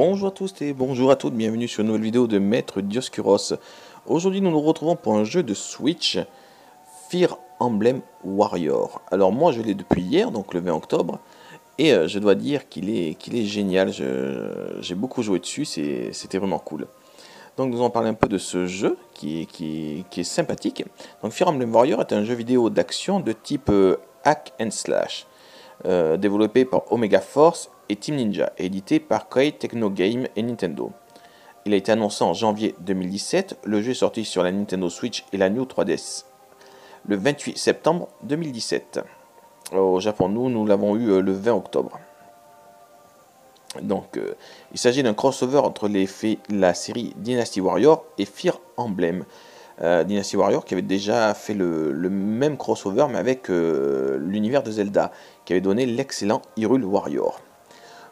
Bonjour à tous et bonjour à toutes, bienvenue sur une nouvelle vidéo de Maître Dioscuros. Aujourd'hui nous nous retrouvons pour un jeu de Switch, Fire Emblem Warrior. Alors moi je l'ai depuis hier, donc le 20 octobre, et je dois dire qu'il est génial, j'ai beaucoup joué dessus, c'était vraiment cool. Donc nous allons parler un peu de ce jeu qui est sympathique. Donc Fire Emblem Warrior est un jeu vidéo d'action de type hack and slash, développé par Omega Force et Team Ninja, et édité par Koei Tecmo Game et Nintendo. Il a été annoncé en janvier 2017, le jeu est sorti sur la Nintendo Switch et la New 3DS le 28 septembre 2017. Au Japon, nous l'avons eu le 20 octobre. Donc, il s'agit d'un crossover entre la série Dynasty Warrior et Fire Emblem. Dynasty Warrior qui avait déjà fait le même crossover mais avec l'univers de Zelda, qui avait donné l'excellent Hyrule Warrior.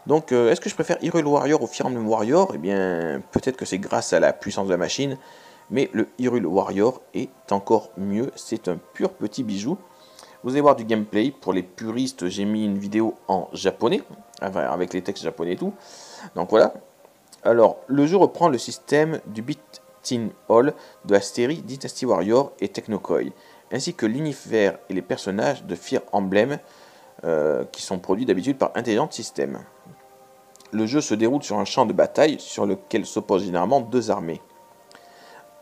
Donc, est-ce que je préfère Hyrule Warrior ou Fire Emblem Warrior? Eh bien, peut-être que c'est grâce à la puissance de la machine, mais le Hyrule Warrior est encore mieux, c'est un pur petit bijou. Vous allez voir du gameplay, pour les puristes, j'ai mis une vidéo en japonais, enfin, avec les textes japonais et tout. Donc voilà. Alors, le jeu reprend le système du Beat Team All de la série Dynasty Warrior et Technokoi, ainsi que l'univers et les personnages de Fire Emblem, qui sont produits d'habitude par Intelligent System. Le jeu se déroule sur un champ de bataille sur lequel s'opposent généralement deux armées.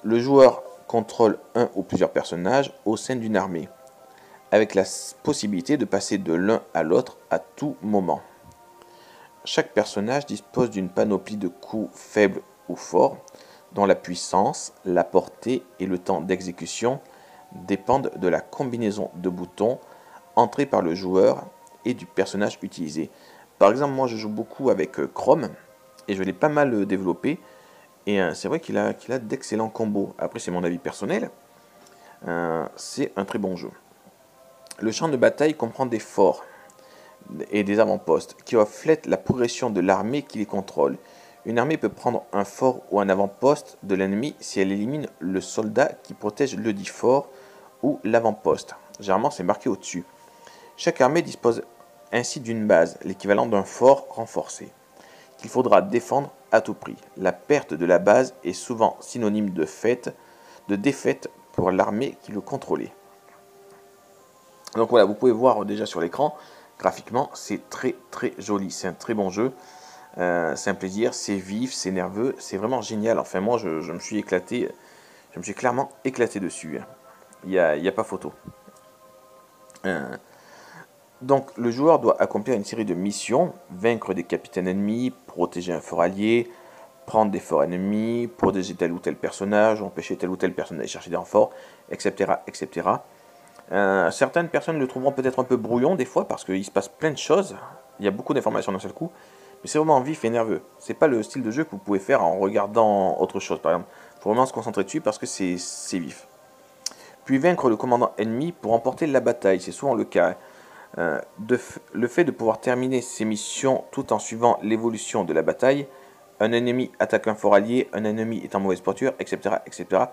Le joueur contrôle un ou plusieurs personnages au sein d'une armée, avec la possibilité de passer de l'un à l'autre à tout moment. Chaque personnage dispose d'une panoplie de coups faibles ou forts, dont la puissance, la portée et le temps d'exécution dépendent de la combinaison de boutons entrés par le joueur et du personnage utilisé. Par exemple, moi je joue beaucoup avec Chrome, et je l'ai pas mal développé, et c'est vrai qu'il a d'excellents combos. Après c'est mon avis personnel, c'est un très bon jeu. Le champ de bataille comprend des forts et des avant-postes qui reflètent la progression de l'armée qui les contrôle. Une armée peut prendre un fort ou un avant-poste de l'ennemi si elle élimine le soldat qui protège le dit fort ou l'avant-poste. Généralement c'est marqué au-dessus. Chaque armée dispose ainsi d'une base, l'équivalent d'un fort renforcé, qu'il faudra défendre à tout prix. La perte de la base est souvent synonyme de défaite pour l'armée qui le contrôlait. Donc voilà, vous pouvez voir déjà sur l'écran, graphiquement, c'est très très joli, c'est un très bon jeu, c'est un plaisir, c'est vif, c'est nerveux, c'est vraiment génial. Enfin moi je me suis éclaté, je me suis clairement éclaté dessus, il n'y a pas photo. Donc le joueur doit accomplir une série de missions, vaincre des capitaines ennemis, protéger un fort allié, prendre des forts ennemis, protéger tel ou tel personnage, empêcher tel ou tel personne d'aller chercher des renforts, etc. etc. Certaines personnes le trouveront peut-être un peu brouillon des fois parce qu'il se passe plein de choses, il y a beaucoup d'informations d'un seul coup, mais c'est vraiment vif et nerveux. C'est pas le style de jeu que vous pouvez faire en regardant autre chose par exemple. Il faut vraiment se concentrer dessus parce que c'est vif. Puis vaincre le commandant ennemi pour remporter la bataille, c'est souvent le cas. Le fait de pouvoir terminer ses missions tout en suivant l'évolution de la bataille, un ennemi attaque un fort allié, un ennemi est en mauvaise posture, etc., etc.,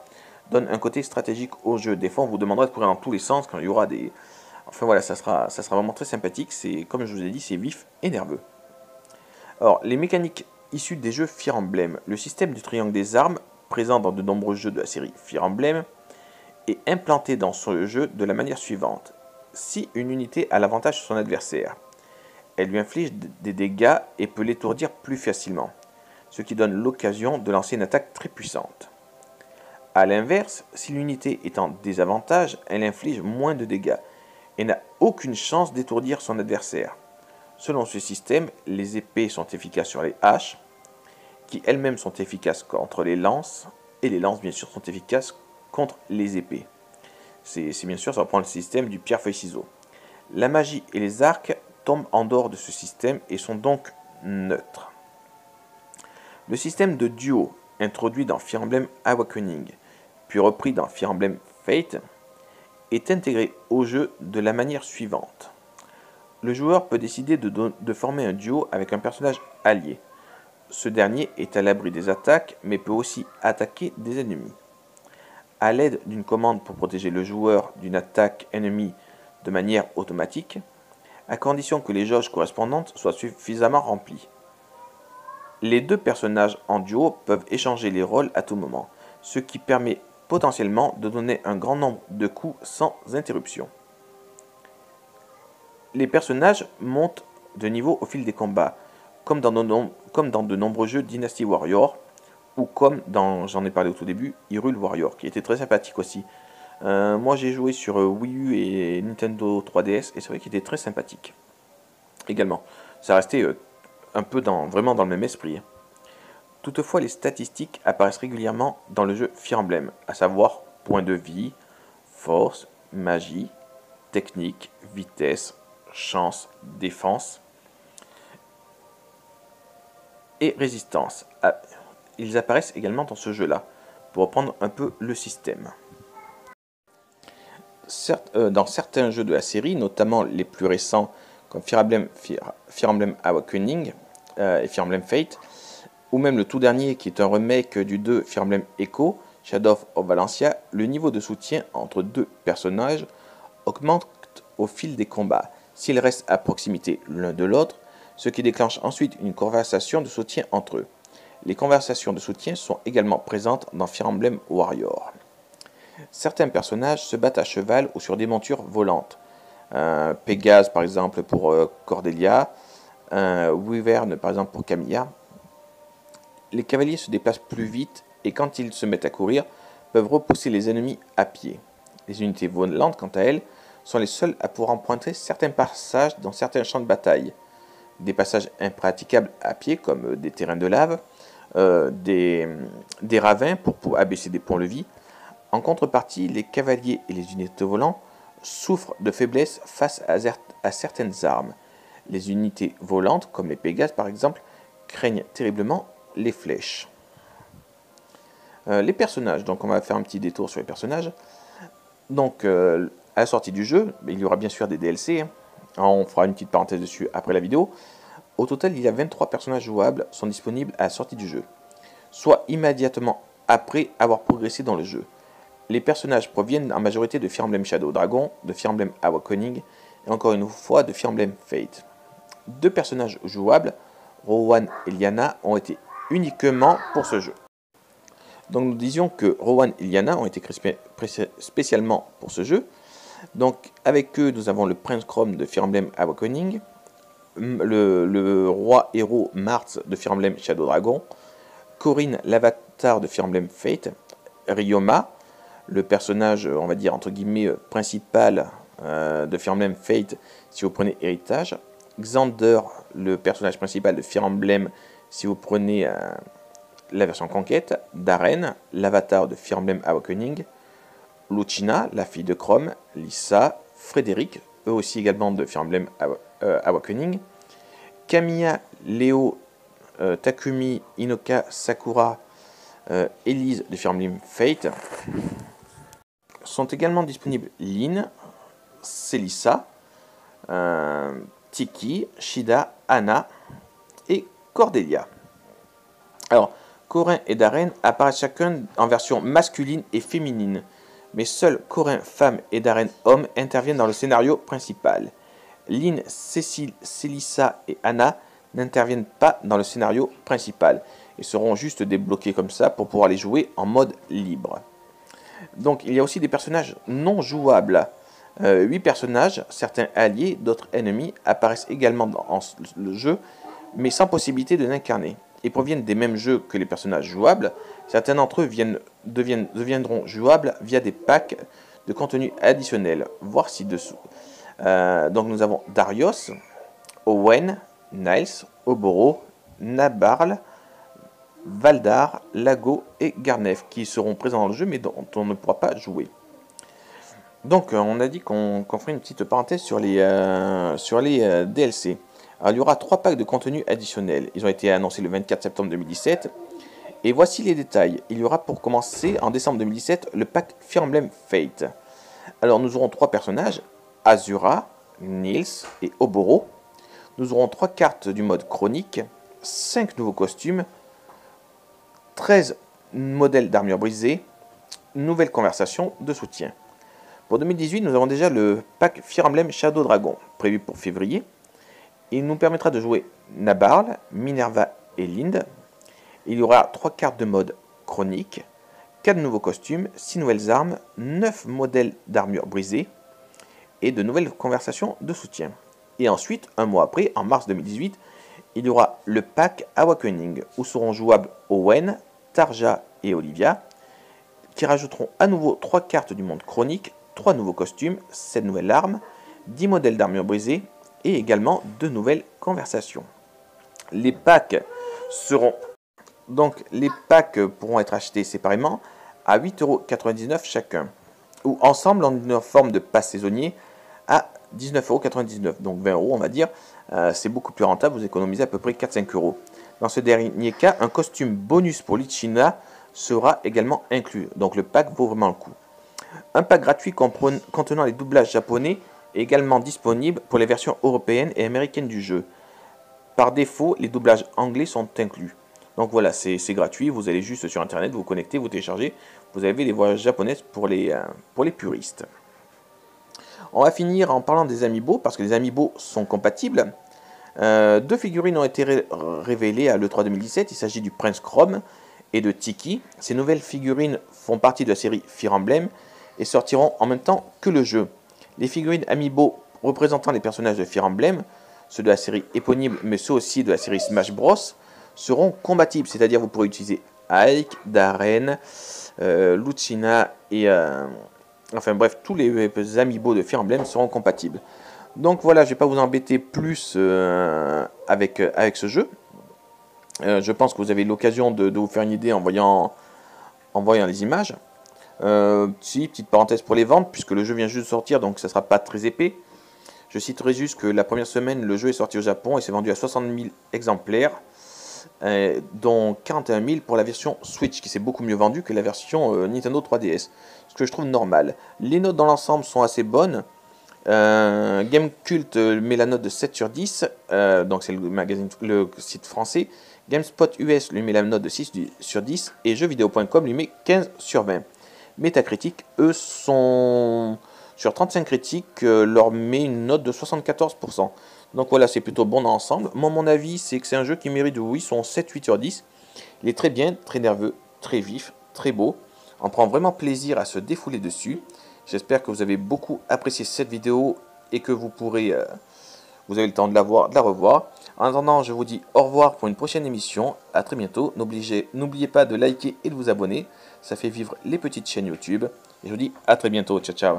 donne un côté stratégique au jeu. Des fois, on vous demandera de courir dans tous les sens quand il y aura des... Enfin voilà, ça sera vraiment très sympathique. C'est, comme je vous ai dit, c'est vif et nerveux. Alors, les mécaniques issues des jeux Fire Emblem. Le système du triangle des armes, présent dans de nombreux jeux de la série Fire Emblem, est implanté dans ce jeu de la manière suivante. Si une unité a l'avantage sur son adversaire, elle lui inflige des dégâts et peut l'étourdir plus facilement, ce qui donne l'occasion de lancer une attaque très puissante. A l'inverse, si l'unité est en désavantage, elle inflige moins de dégâts et n'a aucune chance d'étourdir son adversaire. Selon ce système, les épées sont efficaces sur les haches, qui elles-mêmes sont efficaces contre les lances, et les lances bien sûr sont efficaces contre les épées. C'est bien sûr, ça reprend le système du pierre-feuille-ciseau. La magie et les arcs tombent en dehors de ce système et sont donc neutres. Le système de duo, introduit dans Fire Emblem Awakening, puis repris dans Fire Emblem Fate, est intégré au jeu de la manière suivante. Le joueur peut décider de former un duo avec un personnage allié. Ce dernier est à l'abri des attaques, mais peut aussi attaquer des ennemis. À l'aide d'une commande pour protéger le joueur d'une attaque ennemie de manière automatique, à condition que les jauges correspondantes soient suffisamment remplies. Les deux personnages en duo peuvent échanger les rôles à tout moment, ce qui permet potentiellement de donner un grand nombre de coups sans interruption. Les personnages montent de niveau au fil des combats, comme dans de nombreux jeux Dynasty Warrior, ou comme dans, j'en ai parlé au tout début, Hyrule Warrior, qui était très sympathique aussi. Moi j'ai joué sur Wii U et Nintendo 3DS, et c'est vrai qu'il était très sympathique. Également, ça restait un peu vraiment dans le même esprit. Toutefois, les statistiques apparaissent régulièrement dans le jeu Fire Emblem, à savoir points de vie, force, magie, technique, vitesse, chance, défense et résistance. Ils apparaissent également dans ce jeu-là, pour reprendre un peu le système. Dans certains jeux de la série, notamment les plus récents comme Fire Emblem Awakening et Fire Emblem Fate, ou même le tout dernier qui est un remake du 2 Fire Emblem Echo, Shadow of Valencia, le niveau de soutien entre deux personnages augmente au fil des combats, s'ils restent à proximité l'un de l'autre, ce qui déclenche ensuite une conversation de soutien entre eux. Les conversations de soutien sont également présentes dans Fire Emblem Warrior. Certains personnages se battent à cheval ou sur des montures volantes. Pégase par exemple pour Cordelia, Wyvern par exemple pour Camilla. Les cavaliers se déplacent plus vite et quand ils se mettent à courir, peuvent repousser les ennemis à pied. Les unités volantes, quant à elles, sont les seules à pouvoir emprunter certains passages dans certains champs de bataille. Des passages impraticables à pied, comme des terrains de lave, des ravins pour abaisser des ponts-levis. En contrepartie, les cavaliers et les unités volantes souffrent de faiblesse face à certaines armes. Les unités volantes, comme les Pégases par exemple, craignent terriblement les flèches. Les personnages, donc on va faire un petit détour sur les personnages. Donc à la sortie du jeu, il y aura bien sûr des DLC, hein. On fera une petite parenthèse dessus après la vidéo. Au total, il y a 23 personnages jouables sont disponibles à la sortie du jeu, soit immédiatement après avoir progressé dans le jeu. Les personnages proviennent en majorité de Fire Emblem Shadow Dragon, de Fire Emblem Awakening et encore une fois de Fire Emblem Fate. Deux personnages jouables, Rowan et Liana, ont été uniquement pour ce jeu. Donc nous disions que Rowan et Liana ont été créés spécialement pour ce jeu. Donc avec eux, nous avons le Prince Chrome de Fire Emblem Awakening, le roi héros Martz de Fire Emblem Shadow Dragon, Corrin l'avatar de Fire Emblem Fate, Ryoma, le personnage, on va dire entre guillemets, principal de Fire Emblem Fate si vous prenez Héritage, Xander, le personnage principal de Fire Emblem si vous prenez la version Conquête, Darren, l'avatar de Fire Emblem Awakening, Lucina, la fille de Chrome, Lisa, Frédéric, eux aussi également de Fire Emblem Awakening, Kamiya, Léo, Takumi, Inoka, Sakura, Elise de Fire Emblem Fate. Sont également disponibles Lynn, Célissa, Tiki, Shida, Anna et Cordelia. Alors, Corrin et Darren apparaissent chacun en version masculine et féminine, mais seuls Corrin femme et Darren homme interviennent dans le scénario principal. Lynn, Cécile, Célissa et Anna n'interviennent pas dans le scénario principal et seront juste débloqués comme ça pour pouvoir les jouer en mode libre. Donc il y a aussi des personnages non jouables. 8 personnages, certains alliés, d'autres ennemis, apparaissent également dans le jeu, mais sans possibilité de l'incarner. Ils proviennent des mêmes jeux que les personnages jouables. Certains d'entre eux deviendront jouables via des packs de contenu additionnel, voir ci-dessous. Donc nous avons Darius, Owen, Niles, Oboro, Nabarl, Valdar, Lago et Garnef qui seront présents dans le jeu mais dont on ne pourra pas jouer. Donc on a dit qu'on ferait une petite parenthèse sur les DLC. Alors, il y aura 3 packs de contenu additionnel. Ils ont été annoncés le 24 septembre 2017. Et voici les détails. Il y aura pour commencer en décembre 2017 le pack Fire Emblem Fate. Alors nous aurons 3 personnages, Azura, Nils et Oboro. Nous aurons 3 cartes du mode chronique, 5 nouveaux costumes, 13 modèles d'armure brisée, nouvelle conversation de soutien. Pour 2018, nous avons déjà le pack Fire Emblem Shadow Dragon, prévu pour février. Il nous permettra de jouer Nabarl, Minerva et Lind. Il y aura 3 cartes de mode chronique, 4 nouveaux costumes, 6 nouvelles armes, 9 modèles d'armure brisée et de nouvelles conversations de soutien. Et ensuite, un mois après, en mars 2018, il y aura le pack Awakening, où seront jouables Owen, Tarja et Olivia, qui rajouteront à nouveau 3 cartes du monde chronique, 3 nouveaux costumes, 7 nouvelles armes, 10 modèles d'armure brisée et également 2 nouvelles conversations. Les packs pourront être achetés séparément à 8,99 € chacun, ou ensemble en une forme de pass saisonnier à 19,99 €, donc 20 € on va dire. C'est beaucoup plus rentable, vous économisez à peu près 4-5 €. Dans ce dernier cas, un costume bonus pour Lichina sera également inclus, donc le pack vaut vraiment le coup. Un pack gratuit contenant les doublages japonais est également disponible pour les versions européennes et américaines du jeu. Par défaut, les doublages anglais sont inclus. Donc voilà, c'est gratuit, vous allez juste sur internet, vous connectez, vous téléchargez, vous avez les voix japonaises pour les puristes. On va finir en parlant des amiibo, parce que les amiibo sont compatibles. 2 figurines ont été révélées à l'E3 2017, il s'agit du Prince Chrome et de Tiki. Ces nouvelles figurines font partie de la série Fire Emblem et sortiront en même temps que le jeu. Les figurines amiibo représentant les personnages de Fire Emblem, ceux de la série éponyme mais ceux aussi de la série Smash Bros, seront compatibles, c'est-à-dire vous pourrez utiliser Ike, Darren, Lucina et enfin bref, tous les amiibo de Fire Emblem seront compatibles. Donc voilà, je ne vais pas vous embêter plus avec ce jeu. Je pense que vous avez l'occasion de vous faire une idée en voyant les images. Petite parenthèse pour les ventes, puisque le jeu vient juste de sortir, donc ça ne sera pas très épais. Je citerai juste que la première semaine, le jeu est sorti au Japon et s'est vendu à 60 000 exemplaires, dont 41 000 pour la version Switch, qui s'est beaucoup mieux vendue que la version Nintendo 3DS. Ce que je trouve normal. Les notes dans l'ensemble sont assez bonnes. Gamecult met la note de 7 sur 10, donc c'est le site français. GameSpot US lui met la note de 6 sur 10 et jeuxvideo.com lui met 15 sur 20. Metacritic, eux, sont sur 35 critiques, leur met une note de 74%. Donc voilà, c'est plutôt bon dans l'ensemble. Moi, mon avis, c'est que c'est un jeu qui mérite, oui, son 7-8 sur 10. Il est très bien, très nerveux, très vif, très beau. On prend vraiment plaisir à se défouler dessus. J'espère que vous avez beaucoup apprécié cette vidéo et que vous avez le temps de la revoir. En attendant, je vous dis au revoir pour une prochaine émission. A très bientôt. N'oubliez pas de liker et de vous abonner. Ça fait vivre les petites chaînes YouTube. Et je vous dis à très bientôt. Ciao, ciao.